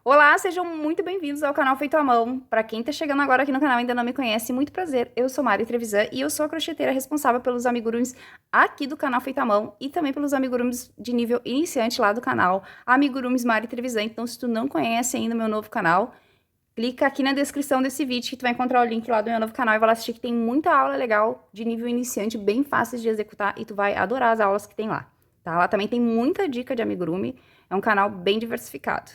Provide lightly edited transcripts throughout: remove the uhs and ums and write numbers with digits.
Olá, sejam muito bem-vindos ao canal Feito à Mão. Para quem tá chegando agora aqui no canal e ainda não me conhece, muito prazer. Eu sou Mari Trevisan e eu sou a crocheteira responsável pelos amigurumis aqui do canal Feito à Mão e também pelos amigurumis de nível iniciante lá do canal, Amigurumis Mari Trevisan. Então, se tu não conhece ainda o meu novo canal, clica aqui na descrição desse vídeo que tu vai encontrar o link lá do meu novo canal e vai lá assistir que tem muita aula legal de nível iniciante, bem fáceis de executar e tu vai adorar as aulas que tem lá, tá? Lá também tem muita dica de amigurumi, é um canal bem diversificado.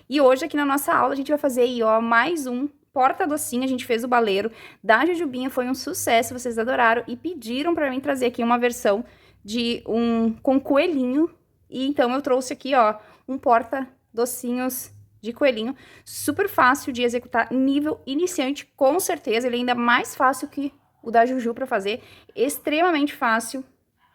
E hoje, aqui na nossa aula, a gente vai fazer aí, ó, mais um porta-docinho. A gente fez o baleiro da Jujubinha, foi um sucesso, vocês adoraram e pediram pra mim trazer aqui uma versão de com coelhinho. E então eu trouxe aqui, ó, um porta-docinhos de coelhinho, super fácil de executar, nível iniciante, com certeza. Ele é ainda mais fácil que o da Juju pra fazer, extremamente fácil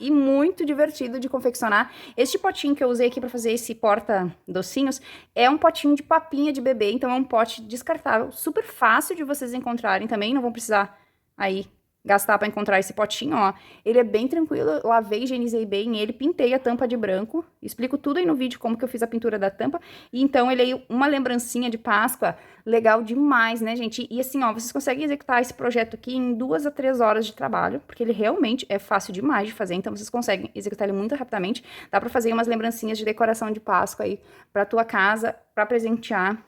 e muito divertido de confeccionar. Este potinho que eu usei aqui para fazer esse porta-docinhos é um potinho de papinha de bebê, então é um pote descartável, super fácil de vocês encontrarem também, não vão precisar aí gastar para encontrar esse potinho, ó. Ele é bem tranquilo, eu lavei, higienizei bem ele, pintei a tampa de branco, explico tudo aí no vídeo como que eu fiz a pintura da tampa, e então ele é uma lembrancinha de Páscoa legal demais, né, gente? E assim, ó, vocês conseguem executar esse projeto aqui em 2 a 3 horas de trabalho, porque ele realmente é fácil demais de fazer, então vocês conseguem executar ele muito rapidamente. Dá pra fazer umas lembrancinhas de decoração de Páscoa aí pra tua casa, pra presentear.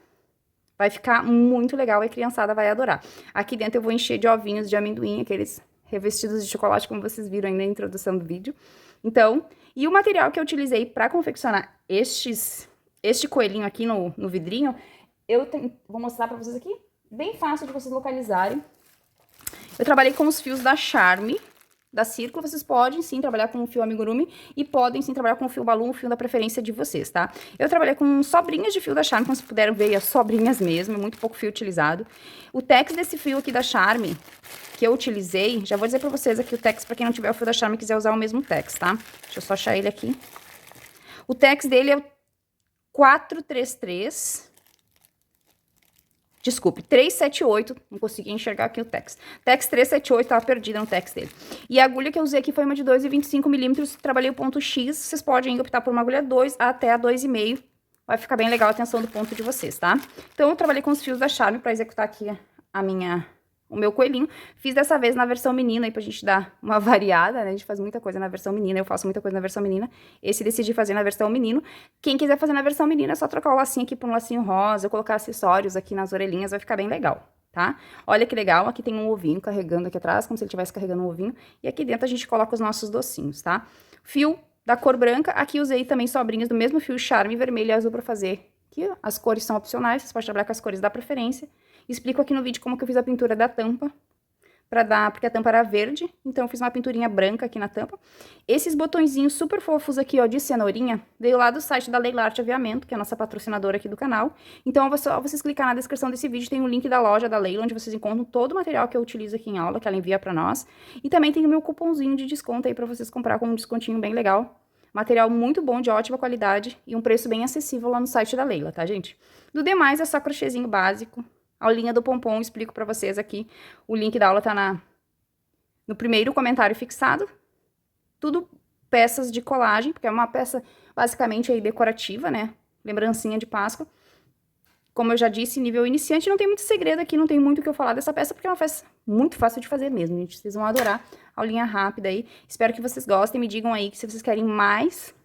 Vai ficar muito legal e a criançada vai adorar. Aqui dentro eu vou encher de ovinhos de amendoim, aqueles revestidos de chocolate, como vocês viram aí na introdução do vídeo. Então, e o material que eu utilizei para confeccionar este coelhinho aqui no vidrinho, vou mostrar para vocês aqui, bem fácil de vocês localizarem. Eu trabalhei com os fios da Charme, da Círculo. Vocês podem sim trabalhar com o fio amigurumi e podem sim trabalhar com o fio balloon, o fio da preferência de vocês, tá? Eu trabalhei com sobrinhas de fio da Charme, como vocês puderam ver, as sobrinhas mesmo, muito pouco fio utilizado. O tex desse fio aqui da Charme, que eu utilizei, já vou dizer pra vocês aqui o tex, pra quem não tiver o fio da Charme e quiser usar o mesmo tex, tá? Deixa eu só achar ele aqui. O tex dele é o 433... Desculpe, 378, não consegui enxergar aqui o tex. Tex 378, tava perdida no tex dele. E a agulha que eu usei aqui foi uma de 2,25 milímetros, trabalhei o ponto X, vocês podem optar por uma agulha 2 até a 2,5, vai ficar bem legal a tensão do ponto de vocês, tá? Então, eu trabalhei com os fios da Charme pra executar aqui o meu coelhinho. Fiz dessa vez na versão menina aí pra gente dar uma variada, né? A gente faz muita coisa na versão menina, eu faço muita coisa na versão menina. Esse decidi fazer na versão menino. Quem quiser fazer na versão menina é só trocar o lacinho aqui por um lacinho rosa, colocar acessórios aqui nas orelhinhas, vai ficar bem legal, tá? Olha que legal, aqui tem um ovinho carregando aqui atrás, como se ele estivesse carregando um ovinho. E aqui dentro a gente coloca os nossos docinhos, tá? Fio da cor branca, aqui usei também sobrinhas do mesmo fio Charme vermelho e azul pra fazer. Aqui as cores são opcionais, vocês podem trabalhar com as cores da preferência. Explico aqui no vídeo como que eu fiz a pintura da tampa, porque a tampa era verde, então eu fiz uma pinturinha branca aqui na tampa. Esses botõezinhos super fofos aqui, ó, de cenourinha, veio lá do site da Leila Arte Aviamento, que é a nossa patrocinadora aqui do canal. Então, é só vocês clicar na descrição desse vídeo, tem o link da loja da Leila, onde vocês encontram todo o material que eu utilizo aqui em aula, que ela envia pra nós. E também tem o meu cupomzinho de desconto aí pra vocês comprar com um descontinho bem legal. Material muito bom, de ótima qualidade e um preço bem acessível lá no site da Leila, tá, gente? Do demais, é só crochêzinho básico. Aulinha do pompom, explico pra vocês aqui. O link da aula tá no primeiro comentário fixado. Tudo peças de colagem, porque é uma peça basicamente aí decorativa, né? Lembrancinha de Páscoa. Como eu já disse, nível iniciante, não tem muito segredo aqui, não tem muito o que eu falar dessa peça, porque é uma peça muito fácil de fazer mesmo, gente. Vocês vão adorar. Aulinha rápida aí. Espero que vocês gostem, me digam aí que se vocês querem mais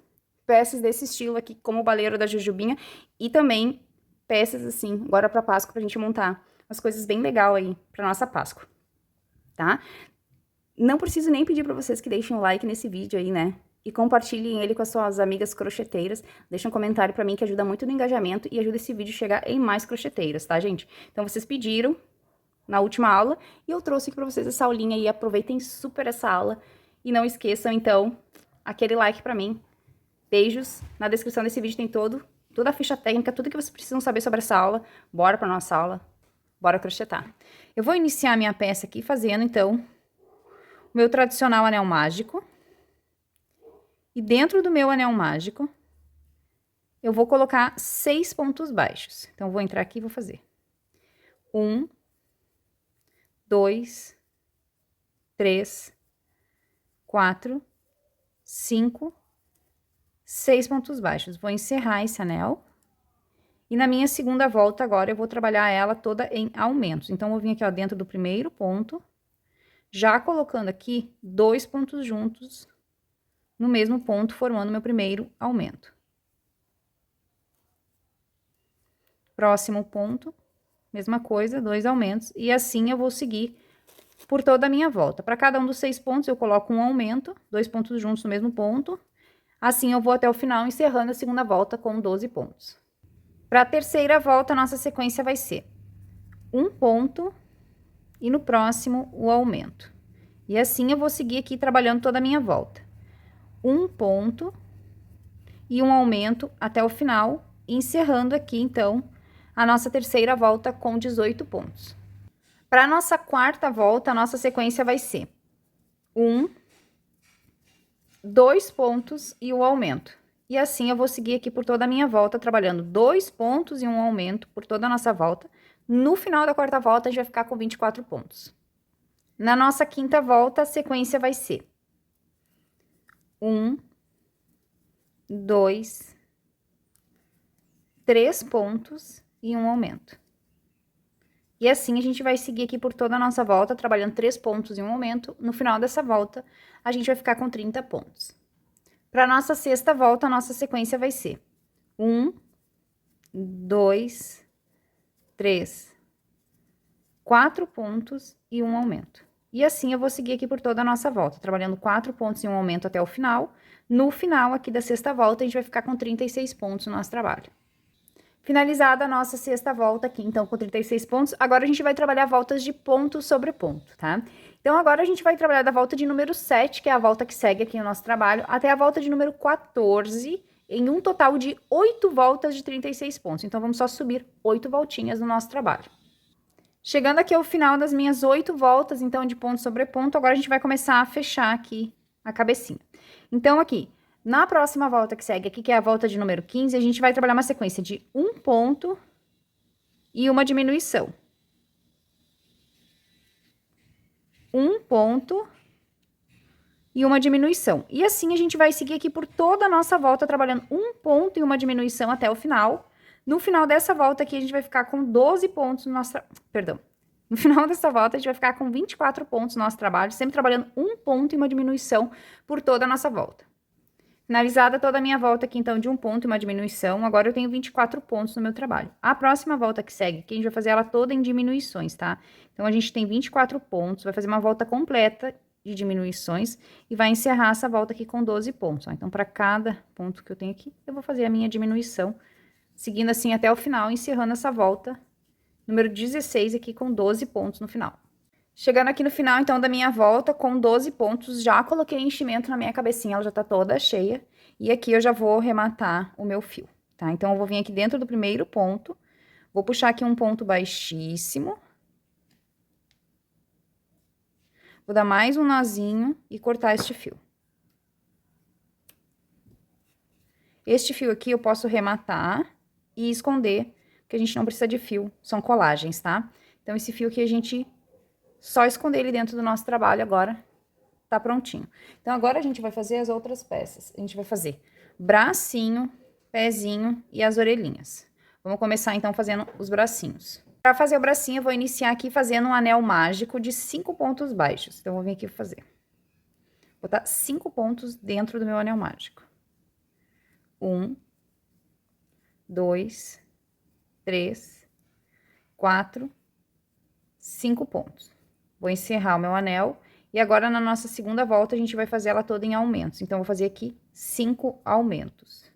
peças desse estilo aqui, como o baleiro da Jujubinha, e também peças assim, agora pra Páscoa, pra gente montar umas coisas bem legal aí pra nossa Páscoa, tá? Não preciso nem pedir pra vocês que deixem um like nesse vídeo aí, né? E compartilhem ele com as suas amigas crocheteiras. Deixa um comentário pra mim que ajuda muito no engajamento e ajuda esse vídeo a chegar em mais crocheteiras, tá, gente? Então, vocês pediram na última aula e eu trouxe aqui pra vocês essa aulinha aí. Aproveitem super essa aula e não esqueçam, então, aquele like pra mim. Beijos. Na descrição desse vídeo tem toda a ficha técnica, tudo que vocês precisam saber sobre essa aula. Bora pra nossa aula. Bora crochetar. Eu vou iniciar a minha peça aqui fazendo, então, o meu tradicional anel mágico. E dentro do meu anel mágico, eu vou colocar 6 pontos baixos. Então, eu vou entrar aqui e vou fazer 1, 2, 3, 4, 5, 6 pontos baixos. Vou encerrar esse anel E na minha segunda volta, agora, eu vou trabalhar ela toda em aumentos. Então, eu vou vir aqui, ó, dentro do primeiro ponto, já colocando aqui 2 pontos juntos no mesmo ponto, formando meu primeiro aumento. Próximo ponto, mesma coisa, 2 aumentos, e assim eu vou seguir por toda a minha volta. Para cada um dos 6 pontos, eu coloco um aumento, 2 pontos juntos no mesmo ponto. Assim, eu vou até o final, encerrando a segunda volta com 12 pontos. Para a terceira volta, a nossa sequência vai ser um ponto e no próximo o aumento. E assim eu vou seguir aqui trabalhando toda a minha volta. Um ponto e um aumento até o final, encerrando aqui, então, a nossa terceira volta com 18 pontos. Para a nossa quarta volta, a nossa sequência vai ser 2 pontos e o aumento. E assim eu vou seguir aqui por toda a minha volta, trabalhando 2 pontos e um aumento por toda a nossa volta. No final da quarta volta, a gente vai ficar com 24 pontos. Na nossa quinta volta, a sequência vai ser 2, 3 pontos e um aumento. E assim a gente vai seguir aqui por toda a nossa volta, trabalhando 3 pontos e um aumento. No final dessa volta, a gente vai ficar com 30 pontos. Para nossa sexta volta, a nossa sequência vai ser 2, 3, 4 pontos e um aumento. E assim eu vou seguir aqui por toda a nossa volta, trabalhando 4 pontos e um aumento até o final. No final aqui da sexta volta, a gente vai ficar com 36 pontos no nosso trabalho. Finalizada a nossa sexta volta aqui, então, com 36 pontos, agora a gente vai trabalhar voltas de ponto sobre ponto, tá? Então, agora a gente vai trabalhar da volta de número 7, que é a volta que segue aqui no nosso trabalho, até a volta de número 14, em um total de 8 voltas de 36 pontos. Então, vamos só subir 8 voltinhas no nosso trabalho. Chegando aqui ao final das minhas 8 voltas, então, de ponto sobre ponto, agora a gente vai começar a fechar aqui a cabecinha. Então, aqui, na próxima volta que segue aqui, que é a volta de número 15, a gente vai trabalhar uma sequência de um ponto e uma diminuição. Um ponto e uma diminuição. E assim a gente vai seguir aqui por toda a nossa volta, trabalhando um ponto e uma diminuição até o final. No final dessa volta aqui, a gente vai ficar com 12 pontos no nosso... Perdão. No final dessa volta, a gente vai ficar com 24 pontos no nosso trabalho, sempre trabalhando um ponto e uma diminuição por toda a nossa volta. Finalizada toda a minha volta aqui, então, de um ponto e uma diminuição, agora eu tenho 24 pontos no meu trabalho. A próxima volta que segue, que a gente vai fazer ela toda em diminuições, tá? Então, a gente tem 24 pontos, vai fazer uma volta completa de diminuições e vai encerrar essa volta aqui com 12 pontos, ó. Então, para cada ponto que eu tenho aqui, eu vou fazer a minha diminuição, seguindo assim até o final, encerrando essa volta número 16 aqui com 12 pontos no final. Chegando aqui no final, então, da minha volta, com 12 pontos, já coloquei enchimento na minha cabecinha, ela já tá toda cheia. E aqui eu já vou rematar o meu fio, tá? Então, eu vou vir aqui dentro do primeiro ponto, vou puxar aqui um ponto baixíssimo. Vou dar mais um nozinho e cortar este fio. Este fio aqui eu posso rematar e esconder, porque a gente não precisa de fio, são colagens, tá? Então, esse fio aqui a gente... Só esconder ele dentro do nosso trabalho agora, tá prontinho. Então, agora a gente vai fazer as outras peças. A gente vai fazer bracinho, pezinho e as orelhinhas. Vamos começar, então, fazendo os bracinhos. Para fazer o bracinho, eu vou iniciar aqui fazendo um anel mágico de 5 pontos baixos. Então, eu vou vir aqui fazer. Vou botar 5 pontos dentro do meu anel mágico. 1, 2, 3, 4, 5 pontos. Vou encerrar o meu anel. E agora, na nossa segunda volta, a gente vai fazer ela toda em aumentos. Então, eu vou fazer aqui 5 aumentos.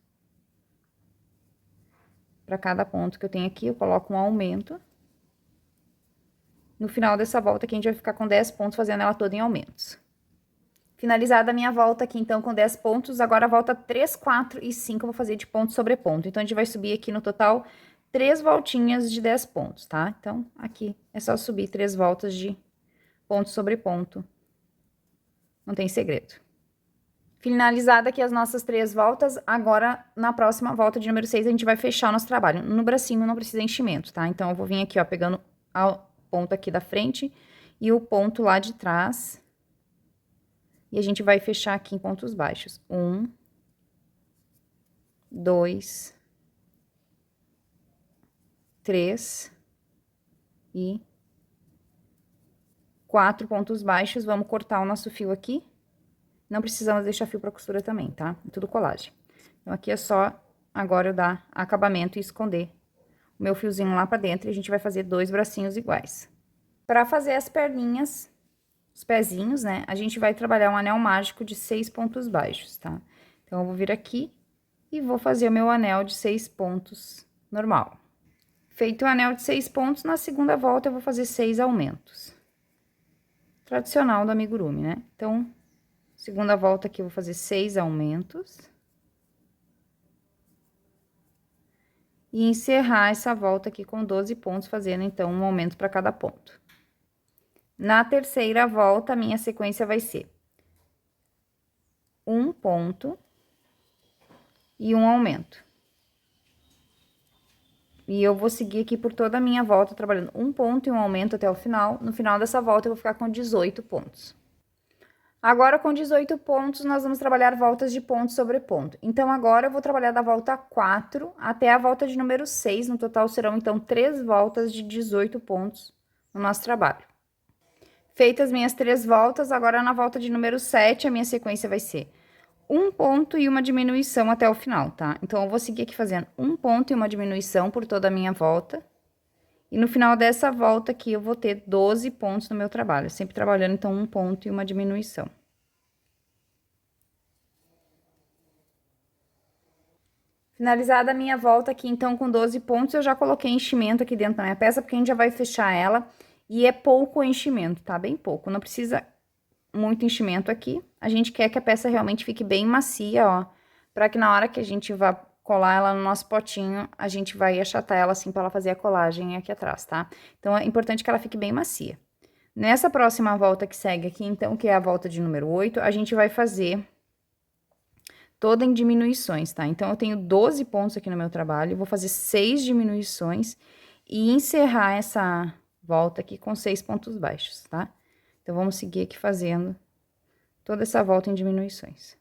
Para cada ponto que eu tenho aqui, eu coloco um aumento. No final dessa volta aqui, a gente vai ficar com 10 pontos, fazendo ela toda em aumentos. Finalizada a minha volta aqui, então, com 10 pontos. Agora, a volta 3, 4 e 5 eu vou fazer de ponto sobre ponto. Então, a gente vai subir aqui no total 3 voltinhas de 10 pontos, tá? Então, aqui é só subir 3 voltas de ponto sobre ponto. Não tem segredo. Finalizada aqui as nossas 3 voltas, agora, na próxima volta de número 6, a gente vai fechar o nosso trabalho. No bracinho não precisa enchimento, tá? Então, eu vou vir aqui, ó, pegando o ponto aqui da frente e o ponto lá de trás. E a gente vai fechar aqui em pontos baixos. 1, 2, 3 e 4 pontos baixos. Vamos cortar o nosso fio aqui. Não precisamos deixar fio pra costura também, tá? É tudo colagem. Então, aqui é só agora eu dar acabamento e esconder o meu fiozinho lá pra dentro. E a gente vai fazer 2 bracinhos iguais. Pra fazer as perninhas, os pezinhos, né? A gente vai trabalhar um anel mágico de 6 pontos baixos, tá? Então, eu vou vir aqui e vou fazer o meu anel de 6 pontos normal. Feito o anel de 6 pontos, na segunda volta eu vou fazer 6 aumentos. Tradicional do amigurumi, né? Então, segunda volta aqui eu vou fazer 6 aumentos. E encerrar essa volta aqui com 12 pontos, fazendo então um aumento para cada ponto. Na terceira volta, a minha sequência vai ser um ponto e um aumento. E eu vou seguir aqui por toda a minha volta, trabalhando um ponto e um aumento até o final. No final dessa volta, eu vou ficar com 18 pontos. Agora, com 18 pontos, nós vamos trabalhar voltas de ponto sobre ponto. Então, agora eu vou trabalhar da volta 4 até a volta de número 6. No total, serão, então, 3 voltas de 18 pontos no nosso trabalho. Feitas minhas 3 voltas, agora na volta de número 7, a minha sequência vai ser um ponto e uma diminuição até o final, tá? Então, eu vou seguir aqui fazendo um ponto e uma diminuição por toda a minha volta. E no final dessa volta aqui, eu vou ter 12 pontos no meu trabalho, sempre trabalhando, então, um ponto e uma diminuição. Finalizada a minha volta aqui, então, com 12 pontos, eu já coloquei enchimento aqui dentro da minha peça, porque a gente já vai fechar ela. E é pouco enchimento, tá? Bem pouco, não precisa muito enchimento aqui. A gente quer que a peça realmente fique bem macia, ó. Pra que na hora que a gente vá colar ela no nosso potinho, a gente vai achatar ela assim, pra ela fazer a colagem aqui atrás, tá? Então, é importante que ela fique bem macia. Nessa próxima volta que segue aqui, então, que é a volta de número 8, a gente vai fazer toda em diminuições, tá? Então, eu tenho 12 pontos aqui no meu trabalho, vou fazer 6 diminuições e encerrar essa volta aqui com 6 pontos baixos, tá? Então, vamos seguir aqui fazendo toda essa volta em diminuições.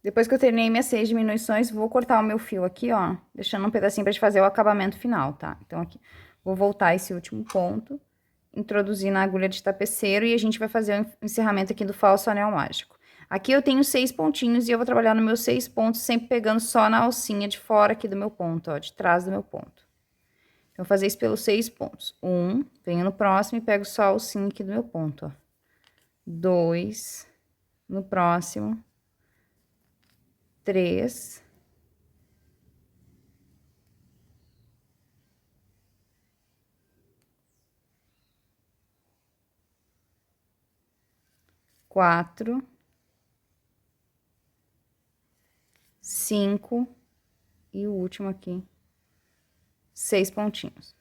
Depois que eu terminei minhas 6 diminuições, vou cortar o meu fio aqui, ó, deixando um pedacinho pra gente fazer o acabamento final, tá? Então, aqui, vou voltar esse último ponto, introduzir na agulha de tapeceiro e a gente vai fazer o encerramento aqui do falso anel mágico. Aqui eu tenho 6 pontinhos e eu vou trabalhar nos meus 6 pontos, sempre pegando só na alcinha de fora aqui do meu ponto, ó, de trás do meu ponto. Então, eu vou fazer isso pelos 6 pontos. Venho no próximo e pego só a alcinha aqui do meu ponto, ó. 2, no próximo. 3. 4. 5 e o último aqui, 6 pontinhos.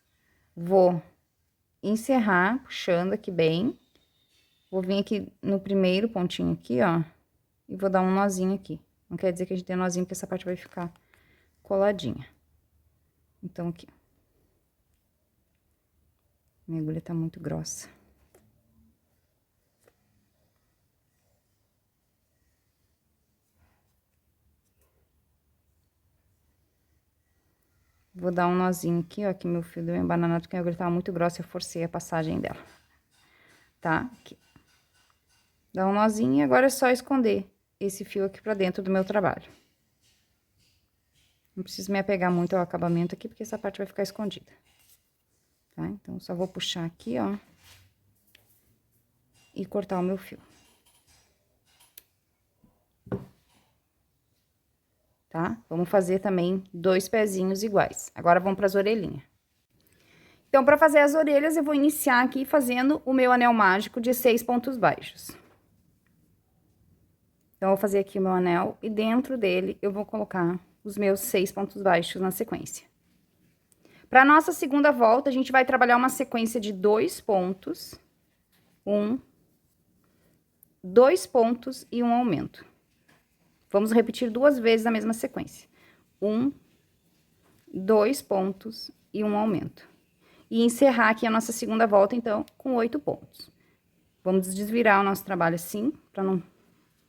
Vou encerrar, puxando aqui bem. Vou vir aqui no primeiro pontinho aqui, ó, e vou dar um nozinho aqui. Não quer dizer que a gente tem nozinho, porque essa parte vai ficar coladinha. Então, aqui. Minha agulha tá muito grossa. Vou dar um nozinho aqui, ó, que meu fio deu embananado, porque a agulha tava muito grossa, eu forcei a passagem dela. Tá? Aqui. Dá um nozinho e agora é só esconder esse fio aqui pra dentro do meu trabalho. Não preciso me apegar muito ao acabamento aqui, porque essa parte vai ficar escondida. Tá? Então, só vou puxar aqui, ó, e cortar o meu fio. Tá? Vamos fazer também 2 pezinhos iguais. Agora, vamos para as orelhinhas. Então, para fazer as orelhas, eu vou iniciar aqui fazendo o meu anel mágico de 6 pontos baixos. Então, eu vou fazer aqui o meu anel e dentro dele eu vou colocar os meus 6 pontos baixos na sequência. Para nossa segunda volta, a gente vai trabalhar uma sequência de 2 pontos, 2 pontos e um aumento. Vamos repetir 2 vezes a mesma sequência. 2 pontos e um aumento. E encerrar aqui a nossa segunda volta, então, com 8 pontos. Vamos desvirar o nosso trabalho assim, para não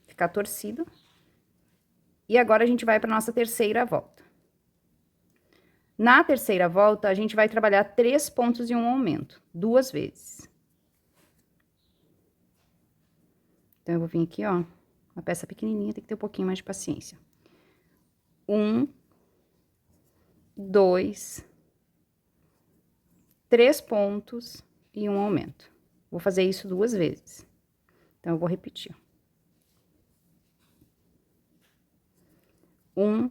ficar torcido. E agora a gente vai para nossa terceira volta. Na terceira volta, a gente vai trabalhar 3 pontos e um aumento, 2 vezes. Então, eu vou vir aqui, ó, uma peça pequenininha, tem que ter um pouquinho mais de paciência. 1, 2, 3 pontos e um aumento. Vou fazer isso 2 vezes. Então, eu vou repetir. 1,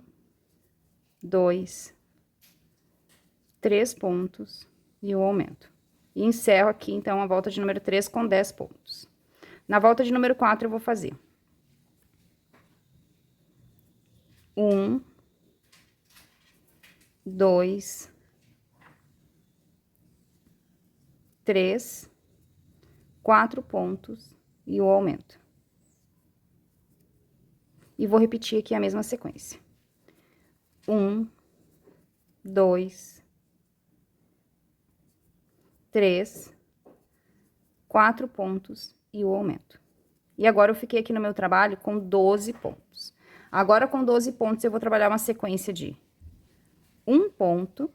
2, 3 pontos e um aumento. E encerro aqui, então, a volta de número 3 com 10 pontos. Na volta de número 4, eu vou fazer 1, 2, 3, 4 pontos e o aumento. E vou repetir aqui a mesma sequência. 1, 2, 3, 4 pontos e o aumento. E agora eu fiquei aqui no meu trabalho com 12 pontos. Agora, com 12 pontos, eu vou trabalhar uma sequência de 1 ponto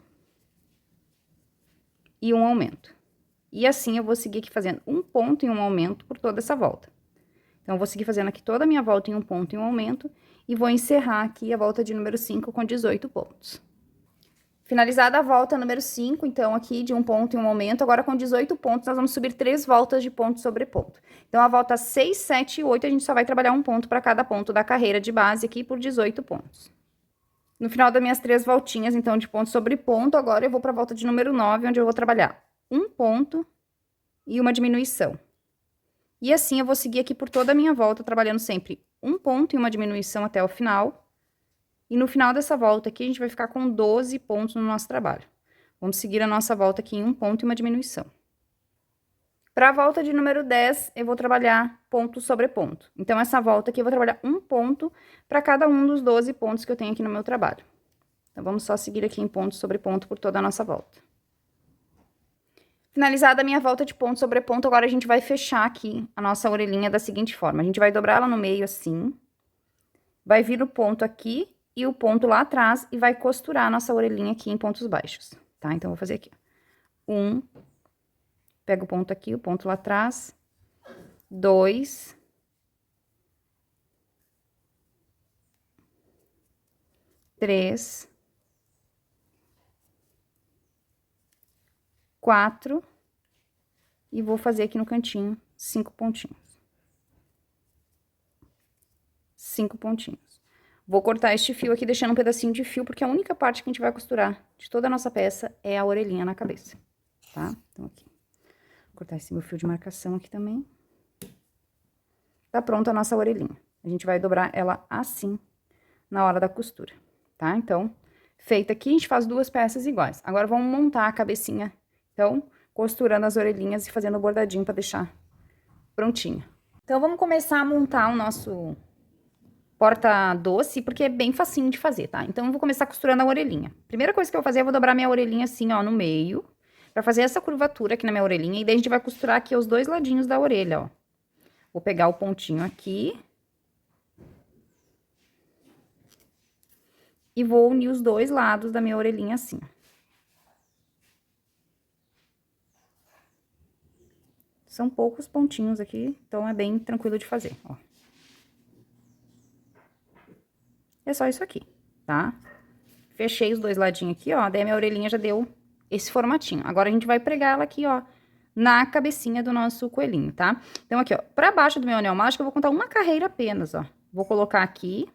e um aumento. E assim, eu vou seguir aqui fazendo 1 ponto e um aumento por toda essa volta. Então, eu vou seguir fazendo aqui toda a minha volta em 1 ponto e um aumento, e vou encerrar aqui a volta de número 5 com 18 pontos. Finalizada a volta número 5, então, aqui de 1 ponto e um aumento, agora com 18 pontos, nós vamos subir 3 voltas de ponto sobre ponto. Então, a volta 6, 7 e 8, a gente só vai trabalhar 1 ponto para cada ponto da carreira de base aqui por 18 pontos. No final das minhas 3 voltinhas, então, de ponto sobre ponto, agora eu vou para a volta de número 9, onde eu vou trabalhar 1 ponto e uma diminuição. E assim, eu vou seguir aqui por toda a minha volta, trabalhando sempre 1 ponto e uma diminuição até o final. E no final dessa volta aqui, a gente vai ficar com 12 pontos no nosso trabalho. Vamos seguir a nossa volta aqui em 1 ponto e uma diminuição. Para a volta de número 10, eu vou trabalhar ponto sobre ponto. Então, essa volta aqui, eu vou trabalhar 1 ponto para cada um dos 12 pontos que eu tenho aqui no meu trabalho. Então, vamos só seguir aqui em ponto sobre ponto por toda a nossa volta. Finalizada a minha volta de ponto sobre ponto, agora a gente vai fechar aqui a nossa orelhinha da seguinte forma. A gente vai dobrar ela no meio assim, vai vir o ponto aqui e o ponto lá atrás e vai costurar a nossa orelhinha aqui em pontos baixos, tá? Então, eu vou fazer aqui. 1, pego o ponto aqui, o ponto lá atrás, 2, 3, 4, e vou fazer aqui no cantinho 5 pontinhos. 5 pontinhos. Vou cortar este fio aqui, deixando um pedacinho de fio, porque a única parte que a gente vai costurar de toda a nossa peça é a orelhinha na cabeça, tá? Então, aqui. Vou cortar esse meu fio de marcação aqui também. Tá pronta a nossa orelhinha. A gente vai dobrar ela assim, na hora da costura, tá? Então, feita aqui, a gente faz 2 peças iguais. Agora, vamos montar a cabecinha, então, costurando as orelhinhas e fazendo o bordadinho pra deixar prontinho. Então, vamos começar a montar o nosso porta-doce, porque é bem facinho de fazer, tá? Então, eu vou começar costurando a orelhinha. Primeira coisa que eu vou fazer, eu vou dobrar minha orelhinha assim, ó, no meio, pra fazer essa curvatura aqui na minha orelhinha, e daí a gente vai costurar aqui os 2 ladinhos da orelha, ó. Vou pegar o pontinho aqui e vou unir os 2 lados da minha orelhinha assim. São poucos pontinhos aqui, então é bem tranquilo de fazer, ó. É só isso aqui, tá? Fechei os 2 ladinhos aqui, ó, daí a minha orelhinha já deu esse formatinho. Agora, a gente vai pregar ela aqui, ó, na cabecinha do nosso coelhinho, tá? Então, aqui, ó, pra baixo do meu anel mágico, eu vou contar uma carreira apenas, ó. Vou colocar aqui,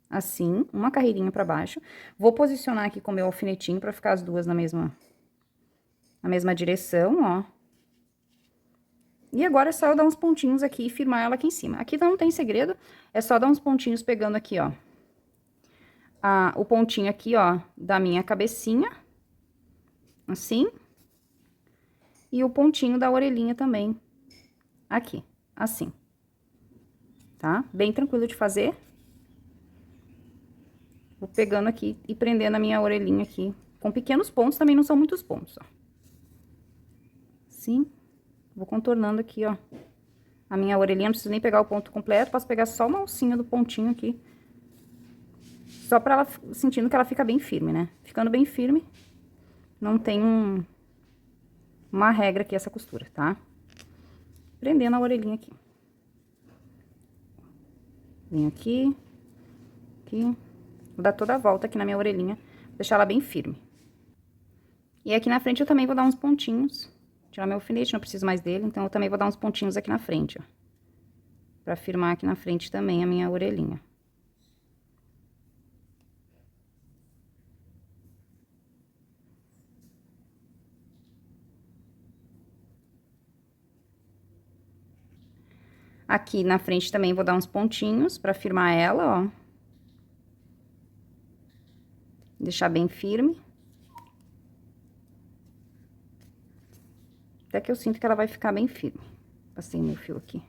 assim, uma carreirinha pra baixo. Vou posicionar aqui com o meu alfinetinho pra ficar as duas na mesma direção, ó. E agora é só eu dar uns pontinhos aqui e firmar ela aqui em cima. Aqui não tem segredo, é só dar uns pontinhos pegando aqui, ó. O pontinho aqui, ó, da minha cabecinha, assim. E o pontinho da orelhinha também, aqui, assim. Tá? Bem tranquilo de fazer. Vou pegando aqui e prendendo a minha orelhinha aqui, com pequenos pontos, também não são muitos pontos, ó. Assim. Vou contornando aqui, ó, a minha orelhinha, não preciso nem pegar o ponto completo, posso pegar só uma alcinha do pontinho aqui, Só pra ela, sentindo que ela fica bem firme, né? Ficando bem firme, não tem uma regra aqui essa costura, tá? Prendendo a orelhinha aqui. Vem aqui, aqui. Vou dar toda a volta aqui na minha orelhinha, deixar ela bem firme. E aqui na frente eu também vou dar uns pontinhos. Tirar meu alfinete, não preciso mais dele, então eu também vou dar uns pontinhos aqui na frente, ó. Pra firmar aqui na frente também a minha orelhinha. Aqui na frente também vou dar uns pontinhos pra firmar ela, ó. Deixar bem firme. Até que eu sinto que ela vai ficar bem firme. Passei meu fio aqui.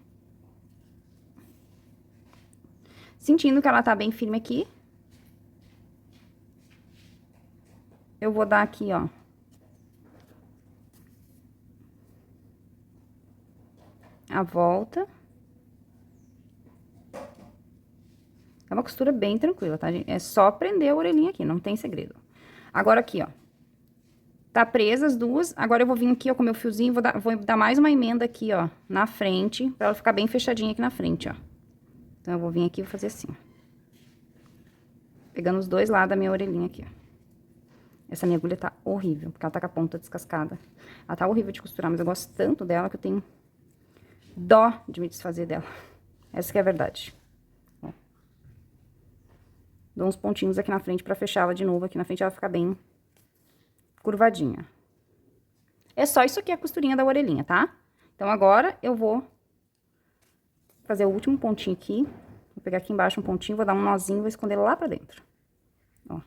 Sentindo que ela tá bem firme aqui. Eu vou dar aqui, ó. A volta. É uma costura bem tranquila, tá, gente? É só prender a orelhinha aqui, não tem segredo. Agora aqui, ó. Tá presa as duas. Agora eu vou vir aqui, ó, com meu fiozinho, vou dar mais uma emenda aqui, ó, na frente, pra ela ficar bem fechadinha aqui na frente, ó. Então, eu vou vir aqui e vou fazer assim, ó. Pegando os dois lados da minha orelhinha aqui, ó. Essa minha agulha tá horrível, porque ela tá com a ponta descascada. Ela tá horrível de costurar, mas eu gosto tanto dela que eu tenho dó de me desfazer dela. Essa que é a verdade. Ó. Dou uns pontinhos aqui na frente pra fechar ela de novo. Aqui na frente ela fica bem curvadinha. É só isso aqui, a costurinha da orelhinha, tá? Então, agora eu vou fazer o último pontinho aqui. Vou pegar aqui embaixo um pontinho, vou dar um nozinho e vou esconder lá pra dentro. Ó.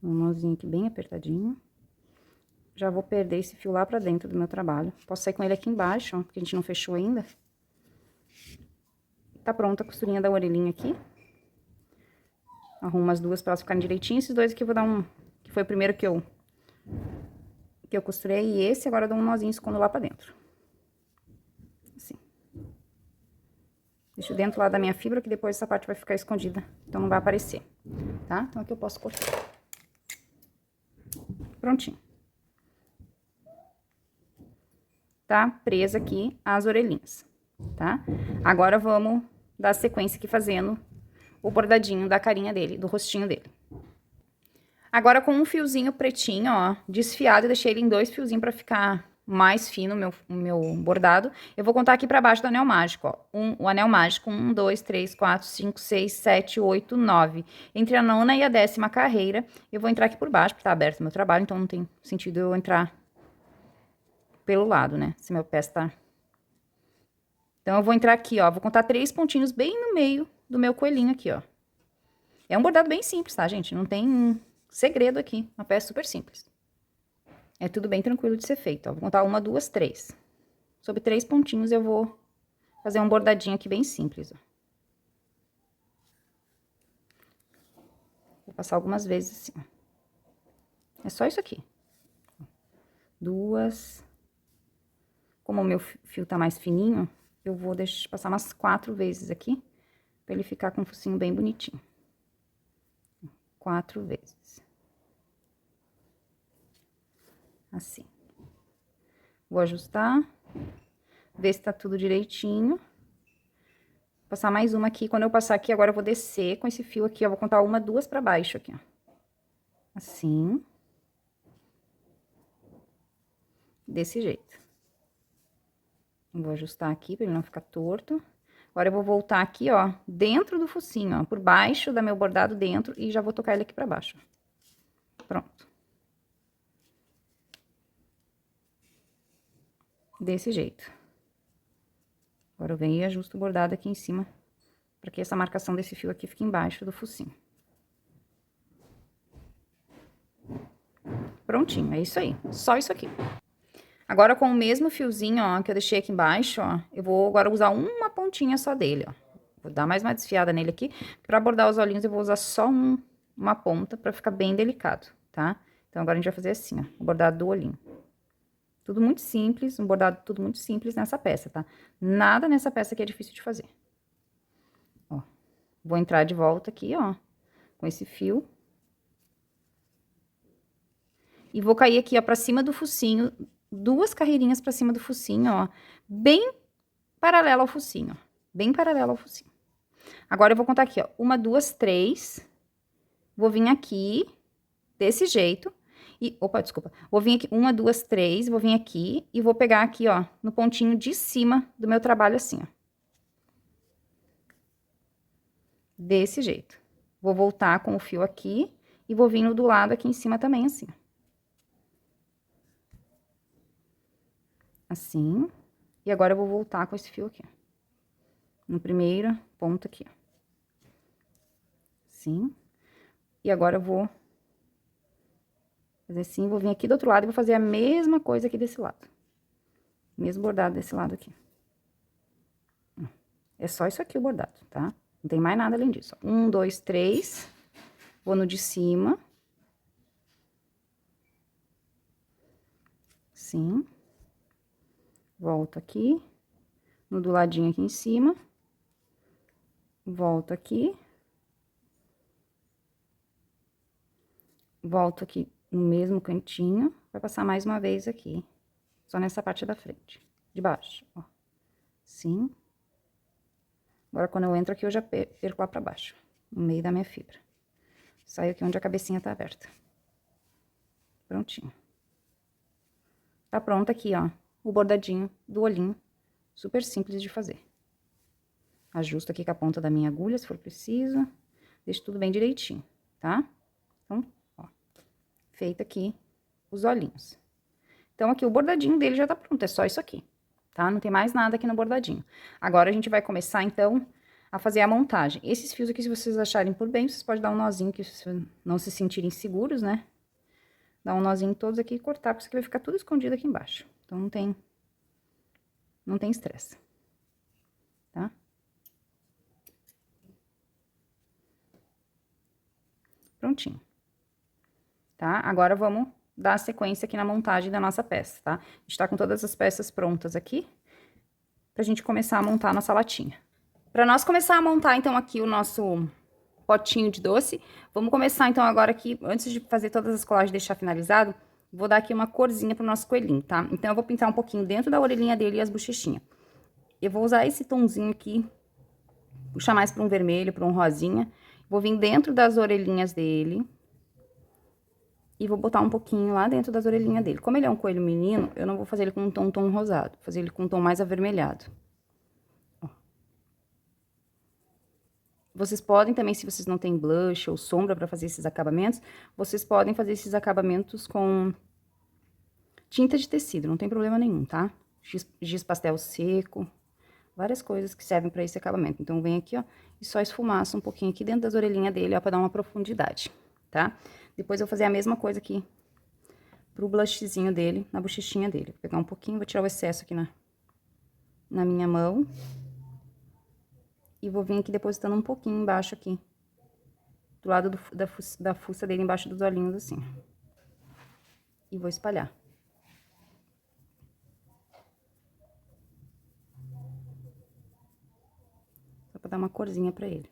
Um nozinho aqui bem apertadinho. Já vou perder esse fio lá pra dentro do meu trabalho. Posso sair com ele aqui embaixo, ó, porque a gente não fechou ainda. Tá pronta a costurinha da orelhinha aqui. Arrumo as duas pra elas ficarem direitinho. Esses dois aqui eu vou dar um... que foi o primeiro que eu costurei. E esse agora eu dou um nozinho e escondo lá pra dentro. Assim. Deixo dentro lá da minha fibra, que depois essa parte vai ficar escondida. Então, não vai aparecer, tá? Então, aqui eu posso cortar. Prontinho. Tá presa aqui as orelhinhas, tá? Agora, vamos dar sequência aqui fazendo o bordadinho da carinha dele, do rostinho dele. Agora, com um fiozinho pretinho, ó, desfiado, eu deixei ele em 2 fiozinhos pra ficar mais fino o meu bordado. Eu vou contar aqui pra baixo do anel mágico, ó. O anel mágico, 1, 2, 3, 4, 5, 6, 7, 8, 9. Entre a 9ª e a 10ª carreira, eu vou entrar aqui por baixo, porque tá aberto o meu trabalho, então não tem sentido eu entrar pelo lado, né? Se meu pé tá... Então, eu vou entrar aqui, ó, vou contar 3 pontinhos bem no meio do meu coelhinho aqui, ó. É um bordado bem simples, tá, gente? Não tem segredo aqui, uma peça super simples. É tudo bem tranquilo de ser feito, ó. Vou contar 1, 2, 3. Sobre 3 pontinhos eu vou fazer um bordadinho aqui bem simples, ó. Vou passar algumas vezes assim, ó. É só isso aqui. 2. Como o meu fio tá mais fininho, eu vou passar umas 4 vezes aqui, pra ele ficar com o focinho bem bonitinho. 4 vezes. Assim. Vou ajustar, ver se tá tudo direitinho. Passar mais uma aqui. Quando eu passar aqui, agora eu vou descer com esse fio aqui, ó. Vou contar 1, 2 pra baixo aqui, ó. Assim. Desse jeito. Vou ajustar aqui pra ele não ficar torto. Agora, eu vou voltar aqui, ó, dentro do focinho, ó, por baixo da meu bordado dentro, e já vou tocar ele aqui pra baixo. Pronto. Desse jeito. Agora, eu venho e ajusto o bordado aqui em cima, pra que essa marcação desse fio aqui fique embaixo do focinho. Prontinho, é isso aí. Só isso aqui. Agora, com o mesmo fiozinho, ó, que eu deixei aqui embaixo, ó, eu vou agora usar uma pontinha só dele, ó. Vou dar mais uma desfiada nele aqui. Pra bordar os olhinhos, eu vou usar só uma ponta pra ficar bem delicado, tá? Então, agora a gente vai fazer assim, ó, o bordado do olhinho. Tudo muito simples, um bordado tudo muito simples nessa peça, tá? Nada nessa peça aqui é difícil de fazer. Ó, vou entrar de volta aqui, ó, com esse fio. E vou cair aqui, ó, pra cima do focinho, 2 carreirinhas pra cima do focinho, ó, bem paralelo ao focinho, ó, bem paralelo ao focinho. Agora, eu vou contar aqui, ó, 1, 2, 3, vou vir aqui, desse jeito, e, opa, desculpa, vou vir aqui, 1, 2, 3, vou vir aqui e vou pegar aqui, ó, no pontinho de cima do meu trabalho, assim, ó. Desse jeito. Vou voltar com o fio aqui e vou vir no do lado aqui em cima também, assim, ó. Assim. E agora eu vou voltar com esse fio aqui, ó. No primeiro ponto aqui, ó. Assim. E agora eu vou fazer assim, vou vir aqui do outro lado e vou fazer a mesma coisa aqui desse lado. Mesmo bordado desse lado aqui. É só isso aqui o bordado, tá? Não tem mais nada além disso. 1, 2, 3. Vou no de cima. Assim. Volto aqui. No do ladinho aqui em cima. Volto aqui. Volto aqui no mesmo cantinho. Vai passar mais uma vez aqui. Só nessa parte da frente. De baixo, ó. Assim. Agora, quando eu entro aqui, eu já perco lá pra baixo. No meio da minha fibra. Saio aqui onde a cabecinha tá aberta. Prontinho. Tá pronto aqui, ó. O bordadinho do olhinho. Super simples de fazer. Ajusto aqui com a ponta da minha agulha, se for preciso. Deixo tudo bem direitinho, tá? Então, ó. Feito aqui os olhinhos. Então, aqui o bordadinho dele já tá pronto. É só isso aqui, tá? Não tem mais nada aqui no bordadinho. Agora, a gente vai começar, então, a fazer a montagem. Esses fios aqui, se vocês acharem por bem, vocês podem dar um nozinho, que se não se sentirem seguros, né? Dar um nozinho em todos aqui e cortar, porque isso aqui vai ficar tudo escondido aqui embaixo. Então, não tem estresse, tá? Prontinho. Tá? Agora, vamos dar sequência aqui na montagem da nossa peça, tá? A gente tá com todas as peças prontas aqui, pra gente começar a montar a nossa latinha. Pra nós começar a montar, então, aqui o nosso potinho de doce, vamos começar, então, agora aqui, antes de fazer todas as colagens e deixar finalizado, vou dar aqui uma corzinha pro nosso coelhinho, tá? Então, eu vou pintar um pouquinho dentro da orelhinha dele e as bochechinhas. Eu vou usar esse tomzinho aqui, puxar mais pra um vermelho, pra um rosinha. Vou vir dentro das orelhinhas dele. E vou botar um pouquinho lá dentro das orelhinhas dele. Como ele é um coelho menino, eu não vou fazer ele com um tom rosado. Vou fazer ele com um tom mais avermelhado. Ó. Vocês podem também, se vocês não têm blush ou sombra pra fazer esses acabamentos, vocês podem fazer esses acabamentos com tinta de tecido, não tem problema nenhum, tá? Giz pastel seco, várias coisas que servem pra esse acabamento. Então, vem aqui, ó, e só esfumaça um pouquinho aqui dentro das orelhinhas dele, ó, pra dar uma profundidade, tá? Depois eu vou fazer a mesma coisa aqui pro blushzinho dele, na bochechinha dele. Vou pegar um pouquinho, vou tirar o excesso aqui na minha mão. E vou vir aqui depositando um pouquinho embaixo aqui. Do lado da fuça dele, embaixo dos olhinhos, assim. E vou espalhar. Só pra dar uma corzinha pra ele.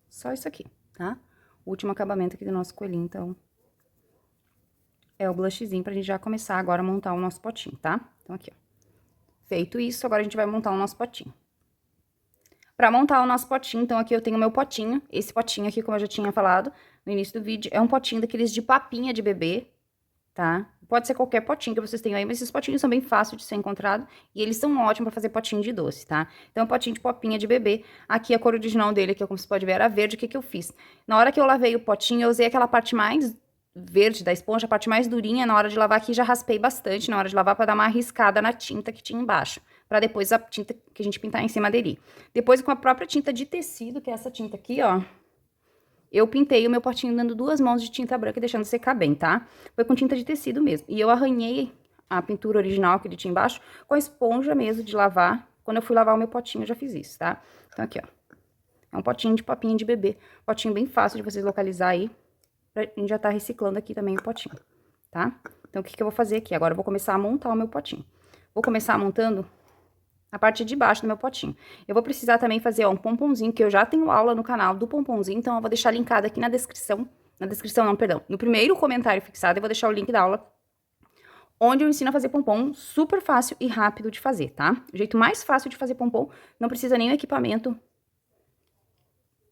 Só isso aqui, tá? O último acabamento aqui do nosso coelhinho, então, é o blushzinho pra gente já começar agora a montar o nosso potinho, tá? Então, aqui, ó. Feito isso, agora a gente vai montar o nosso potinho. Pra montar o nosso potinho, então, aqui eu tenho o meu potinho. Esse potinho aqui, como eu já tinha falado no início do vídeo, é um potinho daqueles de papinha de bebê, tá? Pode ser qualquer potinho que vocês tenham aí, mas esses potinhos são bem fáceis de ser encontrado e eles são ótimos pra fazer potinho de doce, tá? Então, potinho de papinha de bebê. Aqui, a cor original dele, que como você pode ver, era verde. O que que eu fiz? Na hora que eu lavei o potinho, eu usei aquela parte mais verde da esponja, a parte mais durinha. Na hora de lavar aqui, já raspei bastante na hora de lavar pra dar uma arriscada na tinta que tinha embaixo. Pra depois a tinta que a gente pintar em cima dele. Depois, com a própria tinta de tecido, que é essa tinta aqui, ó, eu pintei o meu potinho dando 2 mãos de tinta branca e deixando secar bem, tá? Foi com tinta de tecido mesmo. E eu arranhei a pintura original que ele tinha embaixo com a esponja mesmo de lavar. Quando eu fui lavar o meu potinho, eu já fiz isso, tá? Então, aqui, ó. É um potinho de papinha de bebê. Potinho bem fácil de vocês localizar aí. Pra gente já tá reciclando aqui também o potinho, tá? Então, o que que eu vou fazer aqui? Agora eu vou começar a montar o meu potinho. Vou começar montando a parte de baixo do meu potinho. Eu vou precisar também fazer, ó, um pomponzinho, que eu já tenho aula no canal do pomponzinho, então eu vou deixar linkado aqui na descrição não, perdão, no primeiro comentário fixado, eu vou deixar o link da aula, onde eu ensino a fazer pompom super fácil e rápido de fazer, tá? O jeito mais fácil de fazer pompom, não precisa nem o equipamento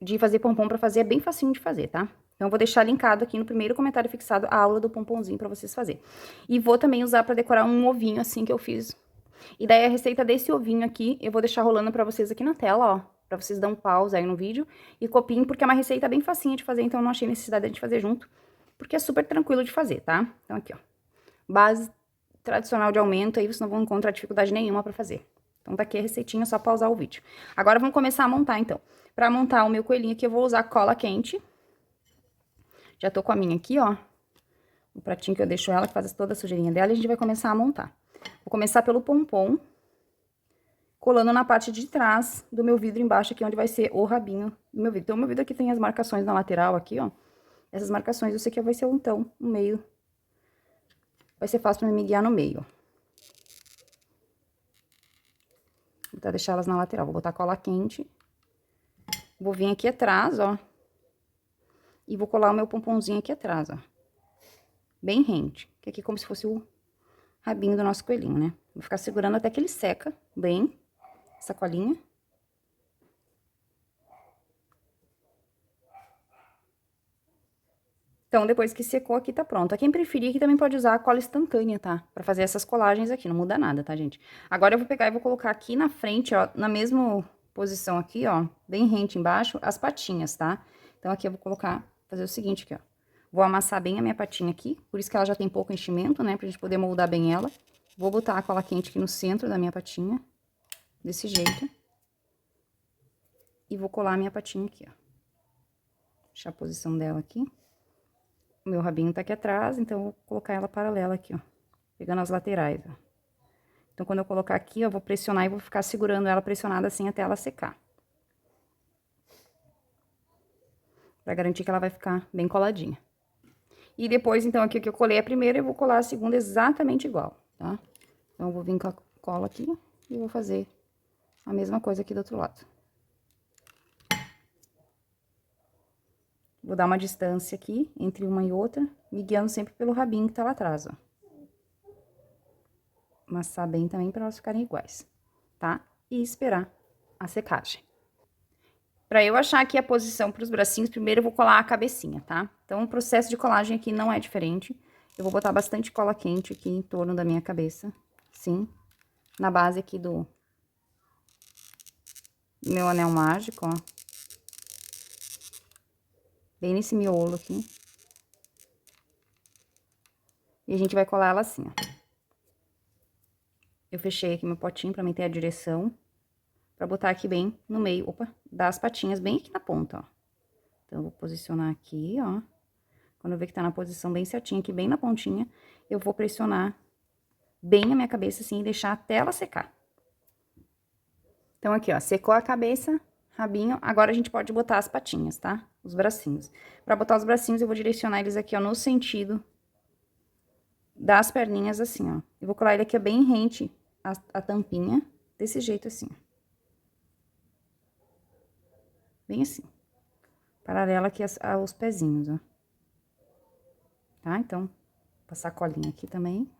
de fazer pompom pra fazer, é bem facinho de fazer, tá? Então, eu vou deixar linkado aqui no primeiro comentário fixado a aula do pomponzinho pra vocês fazerem. E vou também usar pra decorar um ovinho, assim, que eu fiz. E daí, a receita desse ovinho aqui, eu vou deixar rolando pra vocês aqui na tela, ó. Pra vocês darem um pause aí no vídeo e copiem, porque é uma receita bem facinha de fazer, então eu não achei necessidade de a gente fazer junto, porque é super tranquilo de fazer, tá? Então, aqui, ó. Base tradicional de aumento, aí vocês não vão encontrar dificuldade nenhuma pra fazer. Então, tá aqui a receitinha, só pausar o vídeo. Agora, vamos começar a montar, então. Pra montar o meu coelhinho aqui, eu vou usar cola quente. Já tô com a minha aqui, ó. O pratinho que eu deixo ela, que faz toda a sujeirinha dela, e a gente vai começar a montar. Vou começar pelo pompom, colando na parte de trás do meu vidro embaixo aqui, onde vai ser o rabinho do meu vidro. Então, o meu vidro aqui tem as marcações na lateral aqui, ó. Essas marcações, eu sei que vai ser, então, no meio. Vai ser fácil pra me guiar no meio, ó. Vou tentar deixar elas na lateral. Vou botar cola quente. Vou vir aqui atrás, ó. E vou colar o meu pomponzinho aqui atrás, ó. Bem rente. Que aqui é como se fosse o rabinho do nosso coelhinho, né? Vou ficar segurando até que ele seca bem, essa colinha. Então, depois que secou, aqui tá pronto. Quem preferir, aqui também pode usar a cola instantânea, tá? Pra fazer essas colagens aqui, não muda nada, tá, gente? Agora, eu vou pegar e vou colocar aqui na frente, ó, na mesma posição aqui, ó, bem rente embaixo, as patinhas, tá? Então, aqui eu vou colocar, fazer o seguinte aqui, ó. Vou amassar bem a minha patinha aqui, por isso que ela já tem pouco enchimento, né? Pra gente poder moldar bem ela. Vou botar a cola quente aqui no centro da minha patinha, desse jeito. E vou colar a minha patinha aqui, ó. Deixar a posição dela aqui. O meu rabinho tá aqui atrás, então eu vou colocar ela paralela aqui, ó. Pegando as laterais, ó. Então, quando eu colocar aqui, eu vou pressionar e vou ficar segurando ela pressionada assim até ela secar. Pra garantir que ela vai ficar bem coladinha. E depois, então, aqui que eu colei a primeira, eu vou colar a segunda exatamente igual, tá? Então, eu vou vir com a cola aqui e vou fazer a mesma coisa aqui do outro lado. Vou dar uma distância aqui entre uma e outra, me guiando sempre pelo rabinho que tá lá atrás, ó. Amassar bem também para elas ficarem iguais, tá? E esperar a secagem. Pra eu achar aqui a posição pros bracinhos, primeiro eu vou colar a cabecinha, tá? Então, o processo de colagem aqui não é diferente. Eu vou botar bastante cola quente aqui em torno da minha cabeça, sim. Na base aqui do meu anel mágico, ó. Bem nesse miolo aqui. E a gente vai colar ela assim, ó. Eu fechei aqui meu potinho pra mim ter a direção. Pra botar aqui bem no meio, opa, das patinhas bem aqui na ponta, ó. Então, eu vou posicionar aqui, ó. Quando eu ver que tá na posição bem certinha, aqui bem na pontinha, eu vou pressionar bem a minha cabeça assim e deixar até ela secar. Então, aqui, ó, secou a cabeça, rabinho, agora a gente pode botar as patinhas, tá? Os bracinhos. Pra botar os bracinhos, eu vou direcionar eles aqui, ó, no sentido das perninhas, assim, ó. Eu vou colar ele aqui bem rente a tampinha, desse jeito assim, ó. Bem assim. Paralela aqui aos pezinhos, ó. Tá? Então, passar a colinha aqui também.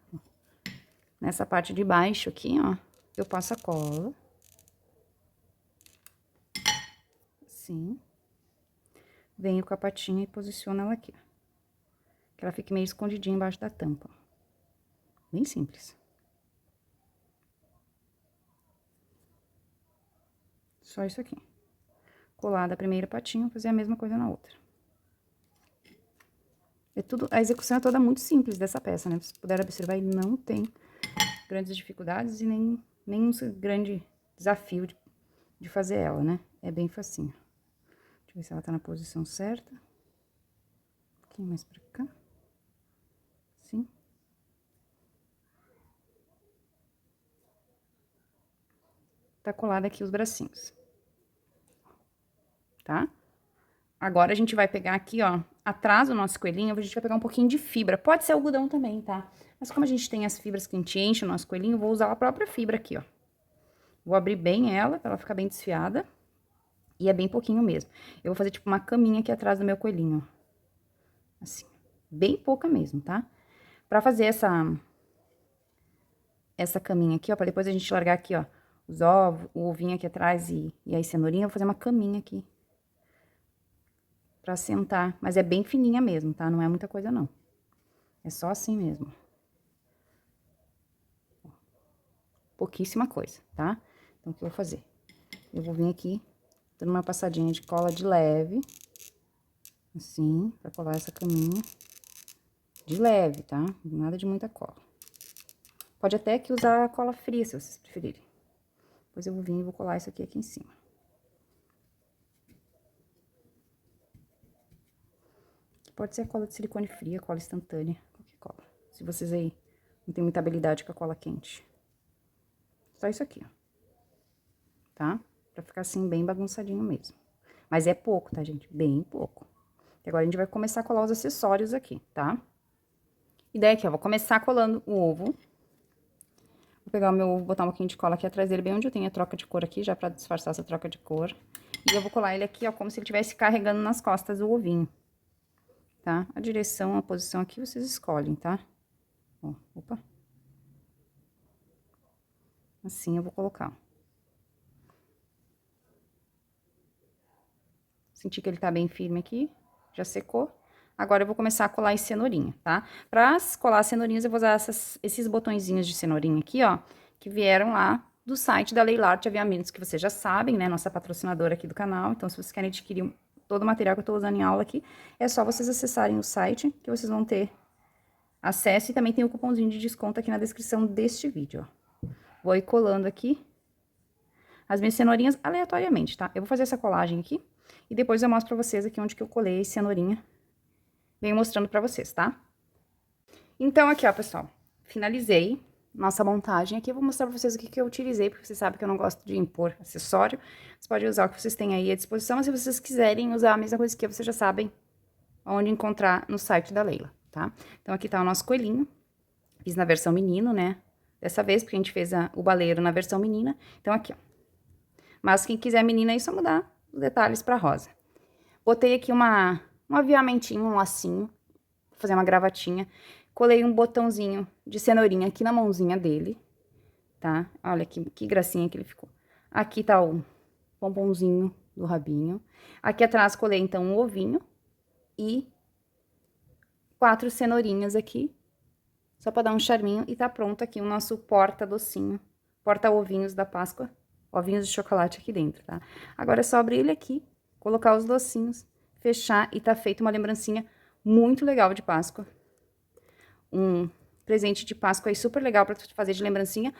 Nessa parte de baixo aqui, ó, eu passo a cola. Assim. Venho com a patinha e posiciono ela aqui, ó. Que ela fique meio escondidinha embaixo da tampa, ó. Bem simples. Só isso aqui. Colar da primeira patinha, fazer a mesma coisa na outra. É tudo, a execução é toda muito simples dessa peça, né? Vocês puderem observar, não tem grandes dificuldades e nenhum grande desafio de fazer ela, né? É bem facinho. Deixa eu ver se ela tá na posição certa. Um pouquinho mais pra cá. Assim. Tá colado aqui os bracinhos. Tá? Agora, a gente vai pegar aqui, ó, atrás do nosso coelhinho, a gente vai pegar um pouquinho de fibra. Pode ser algodão também, tá? Mas como a gente tem as fibras que a gente enche o nosso coelhinho, eu vou usar a própria fibra aqui, ó. Vou abrir bem ela, pra ela ficar bem desfiada. E é bem pouquinho mesmo. Eu vou fazer, tipo, uma caminha aqui atrás do meu coelhinho, ó. Assim, bem pouca mesmo, tá? Pra fazer essa caminha aqui, ó, pra depois a gente largar aqui, ó, os ovos, o ovinho aqui atrás e aí cenourinha, eu vou fazer uma caminha aqui. Pra sentar, mas é bem fininha mesmo, tá? Não é muita coisa, não. É só assim mesmo. Pouquíssima coisa, tá? Então, o que eu vou fazer? Eu vou vir aqui, dando uma passadinha de cola de leve, assim, pra colar essa caminha. De leve, tá? Nada de muita cola. Pode até que usar cola fria, se vocês preferirem. Depois eu vou vir e vou colar isso aqui em cima. Pode ser cola de silicone fria, cola instantânea, qualquer cola. Se vocês aí não tem muita habilidade com a cola quente. Só isso aqui, ó. Tá? Pra ficar assim, bem bagunçadinho mesmo. Mas é pouco, tá, gente? Bem pouco. E agora, a gente vai começar a colar os acessórios aqui, tá? E daí aqui, ó, vou começar colando o ovo. Vou pegar o meu ovo, botar um pouquinho de cola aqui atrás dele, bem onde eu tenho a troca de cor aqui, já pra disfarçar essa troca de cor. E eu vou colar ele aqui, ó, como se ele estivesse carregando nas costas o ovinho. Tá? A direção, a posição aqui, vocês escolhem, tá? Ó, opa. Assim eu vou colocar, ó. Senti que ele tá bem firme aqui, já secou. Agora, eu vou começar a colar em cenourinha, tá? Pra colar as cenourinhas, eu vou usar esses botõezinhos de cenourinha aqui, ó, que vieram lá do site da Leilarte Aviamentos, que vocês já sabem, né? Nossa patrocinadora aqui do canal. Então, se vocês querem adquirir todo o material que eu tô usando em aula aqui, é só vocês acessarem o site, que vocês vão ter acesso. E também tem o cupomzinho de desconto aqui na descrição deste vídeo, ó. Vou ir colando aqui as minhas cenourinhas aleatoriamente, tá? Eu vou fazer essa colagem aqui e depois eu mostro pra vocês aqui onde que eu colei a cenourinha. Venho mostrando pra vocês, tá? Então, aqui, ó, pessoal, finalizei nossa montagem aqui. Eu vou mostrar pra vocês o que eu utilizei, porque vocês sabem que eu não gosto de impor acessório. Vocês podem usar o que vocês têm aí à disposição, mas se vocês quiserem usar a mesma coisa que eu, vocês já sabem onde encontrar no site da Leila, tá? Então, aqui tá o nosso coelhinho. Fiz na versão menino, né? Dessa vez, porque a gente fez o baleiro na versão menina. Então, aqui, ó. Mas quem quiser menina aí, só mudar os detalhes pra rosa. Botei aqui um aviamentinho, um lacinho, vou fazer uma gravatinha. Colei um botãozinho de cenourinha aqui na mãozinha dele, tá? Olha que gracinha que ele ficou. Aqui tá o pomponzinho do rabinho. Aqui atrás colei, então, um ovinho e 4 cenourinhas aqui, só pra dar um charminho. E tá pronto aqui o nosso porta-docinho, porta-ovinhos da Páscoa. Ovinhos de chocolate aqui dentro, tá? Agora é só abrir ele aqui, colocar os docinhos, fechar e tá feito uma lembrancinha muito legal de Páscoa. Um presente de Páscoa aí super legal pra fazer de lembrancinha.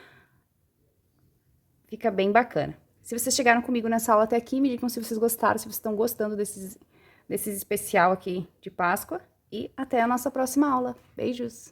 Fica bem bacana. Se vocês chegaram comigo nessa aula até aqui, me digam se vocês gostaram, se vocês estão gostando desses especial aqui de Páscoa. E até a nossa próxima aula. Beijos!